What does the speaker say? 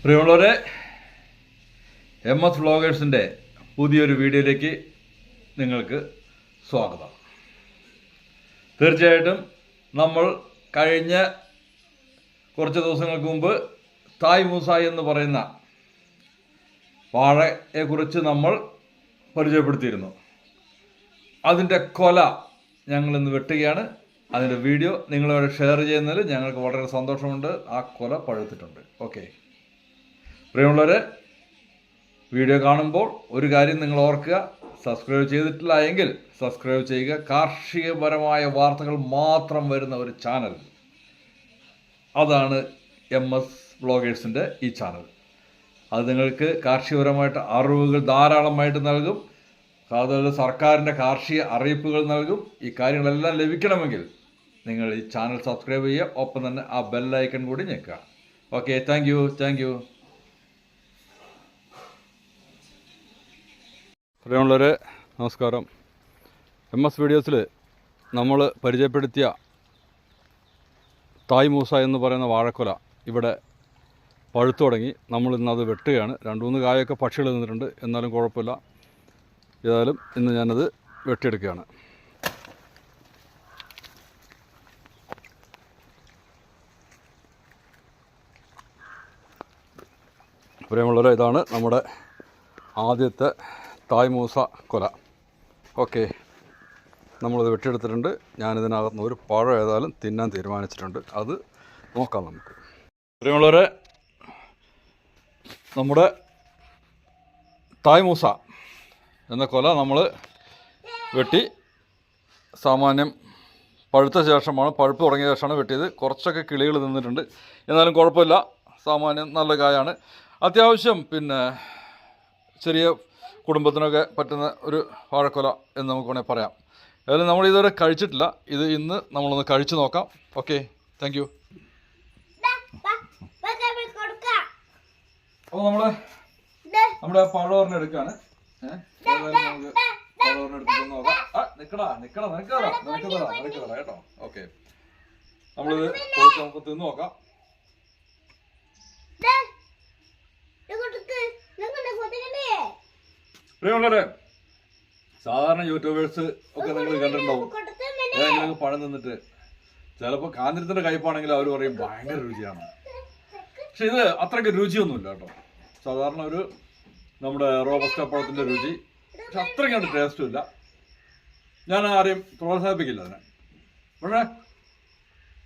പ്രിയമുള്ളവരെ, MS വ്ളോഗേഴ്സിൻ്റെ പുതിയൊരു വീഡിയോയിലേക്ക് നിങ്ങൾക്ക് സ്വാഗതം. തീർച്ചയായിട്ടും നമ്മൾ കഴിഞ്ഞ കുറച്ച് ദിവസങ്ങൾക്ക് മുമ്പ് തായ് മൂസ എന്ന് പറയുന്ന വാഴയെക്കുറിച്ച് നമ്മൾ പരിചയപ്പെടുത്തിയിരുന്നു. അതിൻ്റെ കൊല ഞങ്ങളിന്ന് വെട്ടുകയാണ്. അതിൻ്റെ വീഡിയോ നിങ്ങളുമായി ഷെയർ ചെയ്യുന്നതിൽ ഞങ്ങൾക്ക് വളരെ സന്തോഷമുണ്ട്. ആ കൊല പഴുത്തിട്ടുണ്ട്. ഓക്കെ, പ്രിയമുള്ളവരെ, വീഡിയോ കാണുമ്പോൾ ഒരു കാര്യം നിങ്ങൾ ഓർക്കുക, സബ്സ്ക്രൈബ് ചെയ്തിട്ടില്ല എങ്കിൽ സബ്സ്ക്രൈബ് ചെയ്യുക. കാർഷികപരമായ വാർത്തകൾ മാത്രം വരുന്ന ഒരു ചാനൽ, അതാണ് MS വ്ളോഗേഴ്സിൻ്റെ ഈ ചാനൽ. അത് നിങ്ങൾക്ക് കാർഷികപരമായിട്ട് അറിവുകൾ ധാരാളമായിട്ട് നൽകും. അതുപോലെ സർക്കാരിൻ്റെ കാർഷിക അറിയിപ്പുകൾ നൽകും. ഈ കാര്യങ്ങളെല്ലാം ലഭിക്കണമെങ്കിൽ നിങ്ങൾ ഈ ചാനൽ സബ്സ്ക്രൈബ് ചെയ്യുക. ഒപ്പം തന്നെ ആ ബെല്ലൈക്കൺ കൂടി ഞെക്കുക. Okay, thank you. പ്രിയമുള്ളവരെ, നമസ്കാരം. MS വീഡിയോസിൽ നമ്മൾ പരിചയപ്പെടുത്തിയ തായ് മൂസ എന്ന് പറയുന്ന വാഴക്കൊല ഇവിടെ പഴുത്തു തുടങ്ങി. നമ്മൾ ഇന്നത് വെട്ടുകയാണ്. 2-3 കായൊക്കെ പക്ഷികൾ നിന്നിട്ടുണ്ട്, എന്നാലും കുഴപ്പമില്ല. ഏതായാലും ഇന്ന് ഞാനത് വെട്ടിയെടുക്കുകയാണ്. പ്രിയമുള്ളവരെ, ഇതാണ് നമ്മുടെ ആദ്യത്തെ തായ് മൂസ കൊല. ഓക്കെ, നമ്മളത് വെട്ടിയെടുത്തിട്ടുണ്ട്. ഞാനിതിനകത്തുനിന്ന് ഒരു പഴം ഏതായാലും തിന്നാൻ തീരുമാനിച്ചിട്ടുണ്ട്. അത് നോക്കാം നമുക്ക്. പ്രിയമുള്ളവരെ, നമ്മുടെ തായ് മൂസ എന്ന കൊല നമ്മൾ വെട്ടി സാമാന്യം പഴുത്ത ശേഷമാണ്, പഴുപ്പ് തുടങ്ങിയ ശേഷമാണ് വെട്ടിയത്. കുറച്ചൊക്കെ കിളികൾ നിന്നിട്ടുണ്ട്, എന്നാലും കുഴപ്പമില്ല. സാമാന്യം നല്ല കായാണ്. അത്യാവശ്യം ചെറിയ കുടുംബത്തിനൊക്കെ പറ്റുന്ന ഒരു വാഴക്കൊല എന്ന് നമുക്ക് വേണമെങ്കിൽ പറയാം. ഏതായാലും നമ്മൾ ഇതുവരെ കഴിച്ചിട്ടില്ല. ഇത് ഇന്ന് നമ്മളൊന്ന് കഴിച്ചു നോക്കാം. Okay, thank you. അപ്പോൾ നമ്മുടെ പഴവർണ്ണ എടുക്കുകയാണ്. പഴവർണ്ണ എടുത്തിട്ട് നോക്കാം. നിക്കടാ കേട്ടോ. ഓക്കെ, നമ്മളിത് നമുക്ക് തിന്ന് നോക്കാം. പ്രിയമുള്ളവരെ, സാധാരണ യൂട്യൂബേഴ്സ് ഒക്കെ നിങ്ങൾ കണ്ടിട്ടുണ്ടാവും. ഏതെങ്കിലും പഴം നിന്നിട്ട് ചിലപ്പോൾ കാഞ്ഞിരത്തിൻ്റെ കയ്പാണെങ്കിൽ അവർ പറയും ഭയങ്കര രുചിയാണ്. പക്ഷെ ഇത് അത്രയ്ക്ക് രുചിയൊന്നുമില്ല കേട്ടോ. സാധാരണ ഒരു നമ്മുടെ റോബസ്റ്റ പഴത്തിൻ്റെ രുചി, പക്ഷെ അത്രയ്ക്ക് ടേസ്റ്റും ഇല്ല. ഞാൻ ആരെയും പ്രോത്സാഹിപ്പിക്കില്ല അതിനെ. പക്ഷേ